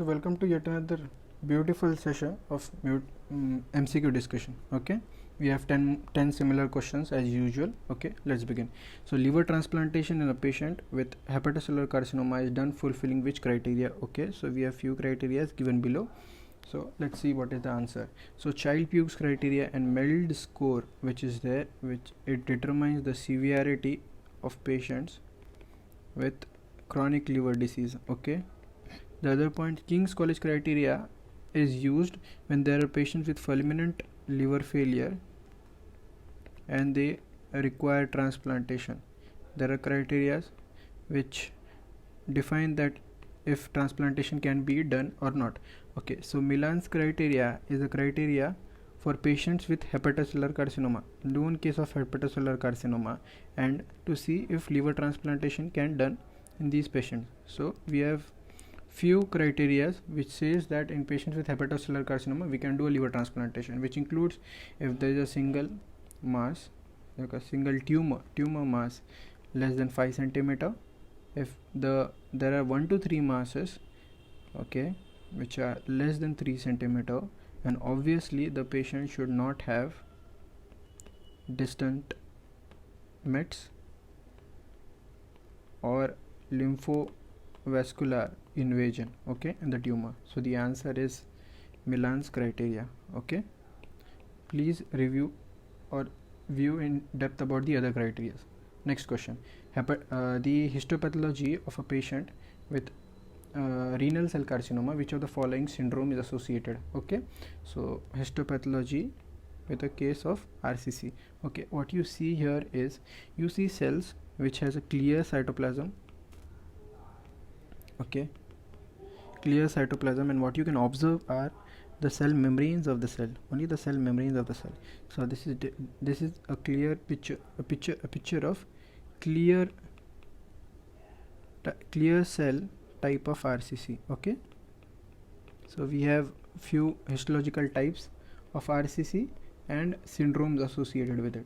So welcome to yet another beautiful session of MCQ discussion. Okay, we have 10 similar questions as usual. Okay, let's begin. So liver transplantation in a patient with hepatocellular carcinoma is done fulfilling which criteria? Okay, so we have few criteria given below. So let's see what is the answer. So Child-Pugh criteria and MELD score, which is there, which it determines the severity of patients with chronic liver disease. Okay, the other point, King's College criteria is used when there are patients with fulminant liver failure and they require transplantation. There are criteria which define that if transplantation can be done or not. Okay, so Milan's criteria is a criteria for patients with hepatocellular carcinoma, known case of hepatocellular carcinoma, and to see if liver transplantation can done in these patients. So we have few criteria which says that in patients with hepatocellular carcinoma we can do a liver transplantation, which includes if there is a single mass, like a single tumor mass less than 5 centimeter, if there are 1 to 3 masses, okay, which are less than 3 centimeter, and obviously the patient should not have distant mets or lymphovascular invasion, okay, in the tumor. So the answer is Milan's criteria. Okay, please review or view in depth about the other criteria. Next question, the histopathology of a patient with renal cell carcinoma, which of the following syndrome is associated? Okay, so histopathology with a case of RCC. Okay, what you see here is you see cells which has a clear cytoplasm. Okay, clear cytoplasm, and what you can observe are the cell membranes of the cell, only the cell membranes of the cell. So this is a clear picture, a picture of clear cell type of RCC. Okay, so we have few histological types of RCC and syndromes associated with it.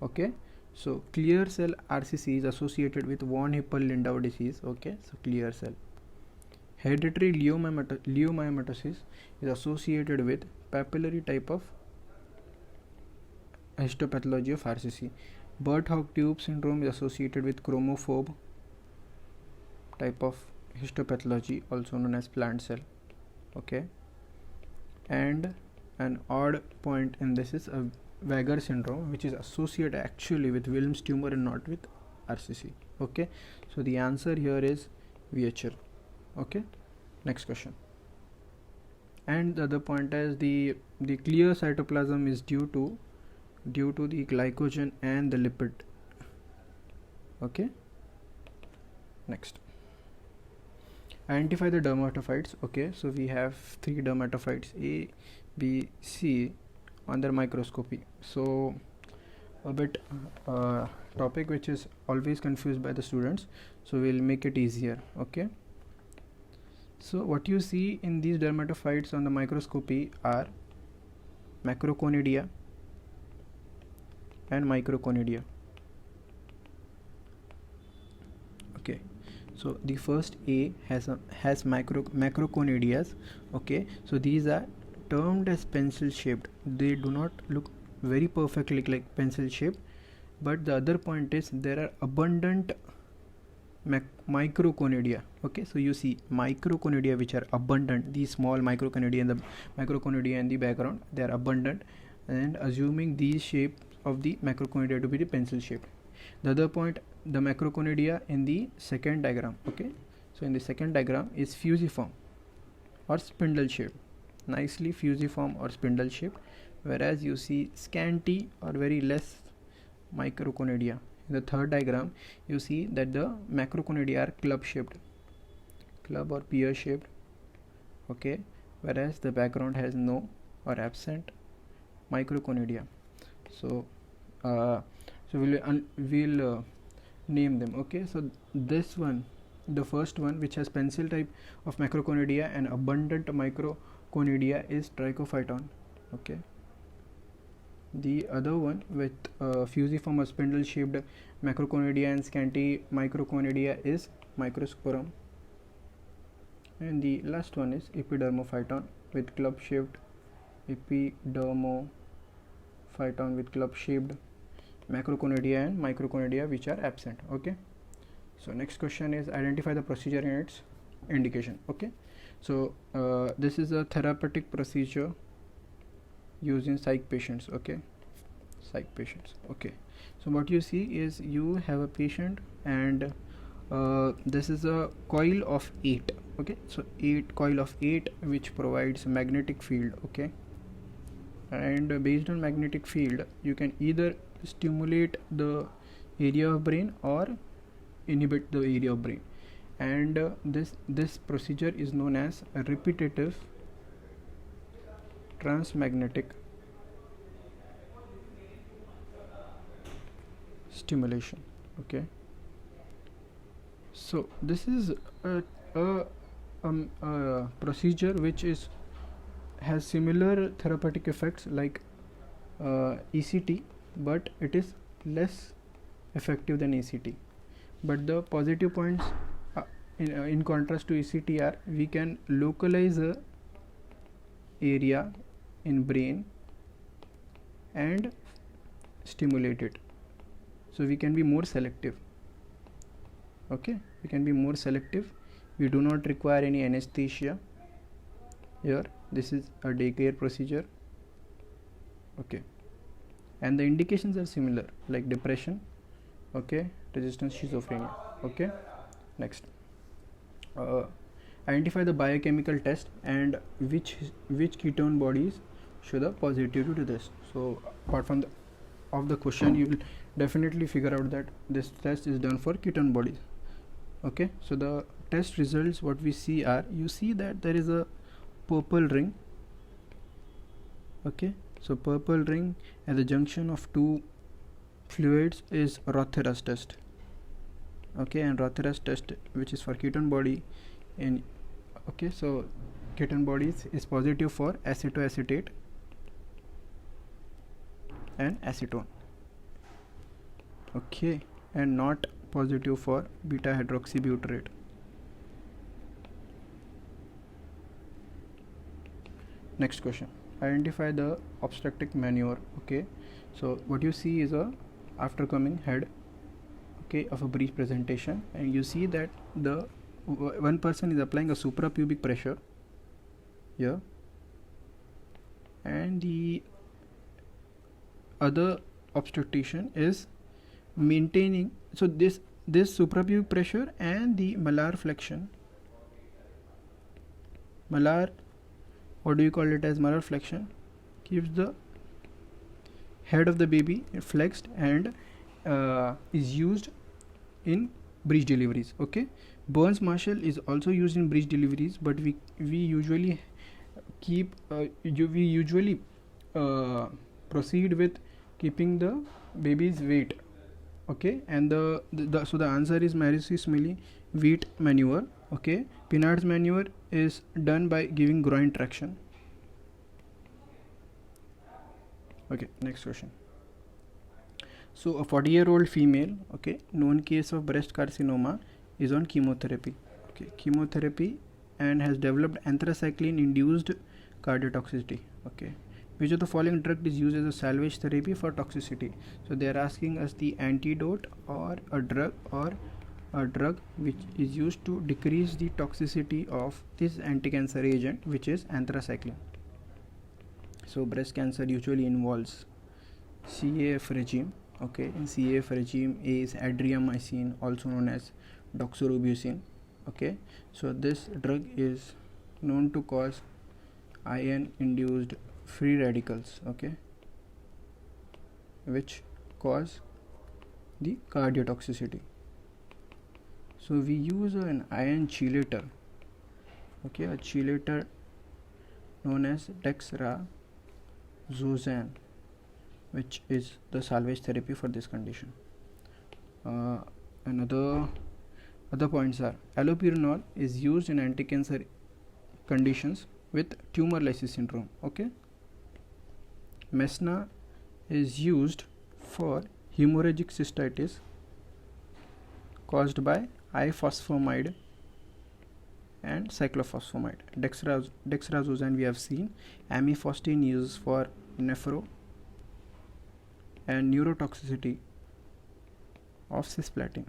Okay, so clear cell RCC is associated with von Hippel-Lindau disease. Okay, so clear cell. Hereditary leiomyomatosis is associated with papillary type of histopathology of RCC. Birt-Hawk tube syndrome is associated with chromophobe type of histopathology, also known as plant cell. Okay, and an odd point in this is a Weger syndrome, which is associated actually with Wilms tumor and not with RCC. Okay, so the answer here is VHL. Okay, next question. And the other point is the clear cytoplasm is due to the glycogen and the lipid. Okay, next, identify the dermatophytes. Okay, so we have 3 dermatophytes, A, B, C, under microscopy. So a bit topic which is always confused by the students, so we'll make it easier. Okay, so what you see in these dermatophytes on the microscopy are macroconidia and microconidia. Okay, so the first A has macroconidias. Okay, so these are termed as pencil shaped. They do not look very perfectly like pencil shaped, but the other point is there are abundant microconidia. Okay, so you see microconidia which are abundant, these small microconidia and the macroconidia in the background, they are abundant, and assuming these shape of the macroconidia to be the pencil shaped. The other point, the macroconidia in the second diagram. Okay, so in the second diagram is fusiform or spindle shaped, nicely fusiform or spindle shaped, whereas you see scanty or very less microconidia. In the third diagram you see that the macroconidia are club shaped, club or pear shaped. Okay, whereas the background has no or absent microconidia. So we'll name them. Okay, so this one, the first one which has pencil type of macroconidia and abundant microconidia is trichophyton. Okay, the other one with fusiform or spindle shaped macroconidia and scanty microconidia is microsporum. And the last one is epidermophyton with club shaped macroconadia and microconadia which are absent. Okay, so next question is identify the procedure and its indication. Okay, so this is a therapeutic procedure used in psych patients. Okay, psych patients. Okay, so what you see is you have a patient and this is a coil of 8. Okay, so 8 coil of 8 which provides magnetic field. Okay, and based on magnetic field you can either stimulate the area of brain or inhibit the area of brain, and this procedure is known as a repetitive transmagnetic stimulation. Okay, so this is a procedure which has similar therapeutic effects like ECT, but it is less effective than ECT. But the positive points in contrast to ECT are we can localize a area in brain and stimulate it, so we can be more selective. Okay, we can be more selective. We do not require any anesthesia here. This is a daycare procedure. Okay, and the indications are similar like depression, okay, resistant schizophrenia. Okay, next, identify the biochemical test and which ketone bodies show the positivity to this. So apart from the question, you will definitely figure out that this test is done for ketone bodies. Okay, so the test results what we see are, you see that there is a purple ring. Okay, so purple ring at the junction of two fluids is Rotheras test. Okay, and Rotheras test which is for ketone body in, okay, so ketone bodies is positive for acetoacetate and acetone. Okay, and not positive for beta hydroxybutyrate. Next question, identify the obstetric maneuver. Okay, so what you see is a after coming head, okay, of a breech presentation, and you see that the one person is applying a suprapubic pressure here, and the other obstetrician is maintaining, so this suprapubic pressure and the malar flexion, malar, what do you call it as malar flexion, keeps the head of the baby flexed and is used in breech deliveries. Okay, Burns Marshall is also used in breech deliveries, but we usually keep we usually proceed with keeping the baby's weight. Okay, and so the answer is Marucci-Smiley weight maneuver. Okay, Pinard's maneuver is done by giving groin traction. Okay, next question. So a 40-year-old female, okay, known case of breast carcinoma, is on chemotherapy. Okay, chemotherapy, and has developed anthracycline induced cardiotoxicity. Okay, which of the following drug is used as a salvage therapy for toxicity? So they are asking us the antidote or a drug which is used to decrease the toxicity of this anti-cancer agent, which is anthracycline. So breast cancer usually involves CAF regime. Okay, in CAF regime A is adriamycin, also known as doxorubicin. Okay, so this drug is known to cause iron induced free radicals, okay, which cause the cardiotoxicity. So we use an iron chelator, okay, a chelator known as dexrazozan, which is the salvage therapy for this condition. Other points are allopurinol is used in anti-cancer conditions with tumor lysis syndrome. Okay, Mesna is used for hemorrhagic cystitis caused by I-phosphamide and cyclophosphamide. Dexrazone we have seen. Amifostine used for nephro and neurotoxicity of cisplatin.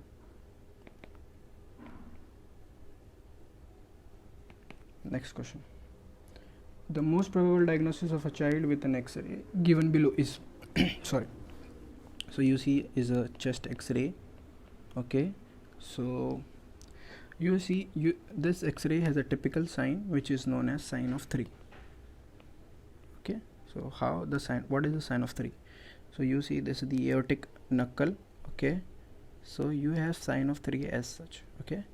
Next question. The most probable diagnosis of a child with an X-ray given below is sorry. So you see is a chest X-ray. Okay. So you see this X-ray has a typical sign which is known as sign of 3. Okay. So how the sign? What is the sign of 3? So you see this is the aortic knuckle. Okay. So you have sign of 3 as such. Okay.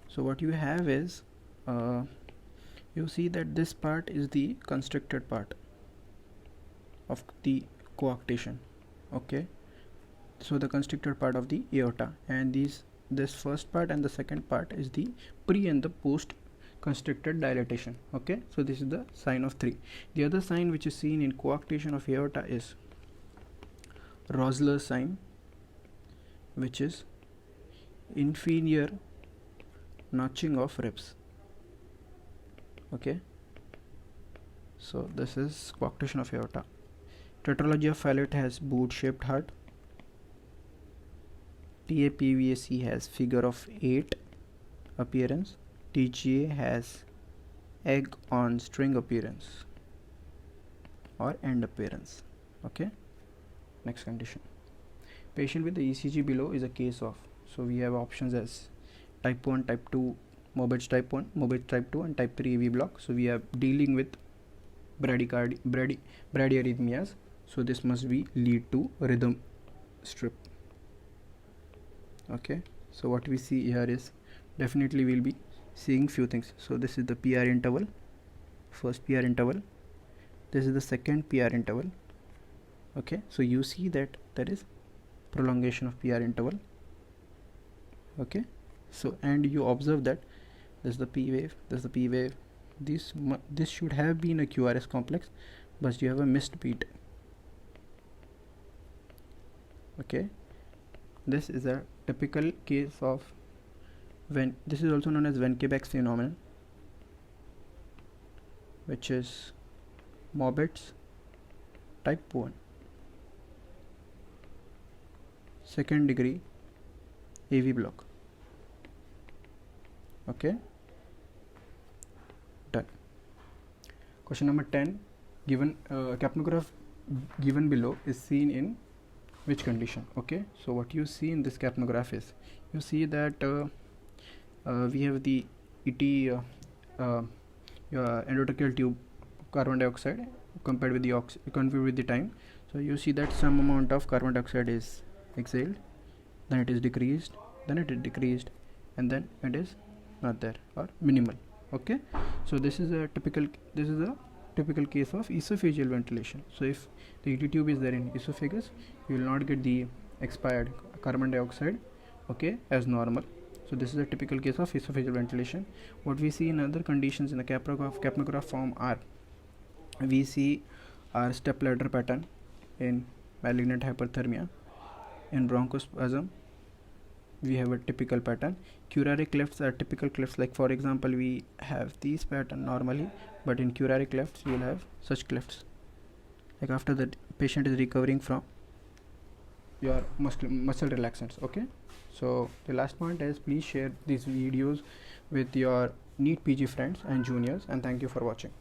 So what you have is you see that this part is the constricted part of the coarctation. Okay. So the constricted part of the aorta, and this first part and the second part is the pre and the post constricted dilatation. Okay. So this is the sign of 3. The other sign which is seen in coarctation of aorta is Rosler sign, which is inferior notching of ribs. Okay. So this is coarctation of aorta. Tetralogy of Fallot has boot shaped heart. TAPVAC has figure of 8 appearance. TGA has egg on string appearance or end appearance. Okay. Next condition. Patient with the ECG below is a case of. So we have options as type 1, type 2, Mobitz type 1, Mobitz type 2 and type 3 AV block. So we are dealing with bradyarrhythmias. So this must be lead to rhythm strip. Okay. So what we see here is definitely we'll be seeing few things. So this is the PR interval, first PR interval. This is the second PR interval. Okay. So you see that there is prolongation of PR interval. Okay. So and you observe that this is the P wave, this is the P wave. This should have been a QRS complex, but you have a missed beat. Okay. This is a typical case of when this is also known as Wenckebach's phenomenon, which is Mobitz type 1, second degree AV block. Okay. Done. Question number 10. Given capnograph given below is seen in which condition? Okay. So what you see in this capnograph is you see that we have the ET your endotracheal tube carbon dioxide compared with the time. So you see that some amount of carbon dioxide is exhaled, then it is decreased, then it is decreased, and then it is not there or minimal. Okay. So this is a typical case of esophageal ventilation. So if the ET tube is there in esophagus, you will not get the expired carbon dioxide, okay, as normal. So this is a typical case of esophageal ventilation. What we see in other conditions in the capnograph form are, we see our step ladder pattern in malignant hyperthermia. In bronchospasm we have a typical pattern. Curare clefts are typical clefts, like for example we have these pattern normally, but in curare clefts you will have such clefts, like after the patient is recovering from your muscle relaxants. Okay. So the last point is, please share these videos with your NEET PG friends and juniors, and thank you for watching.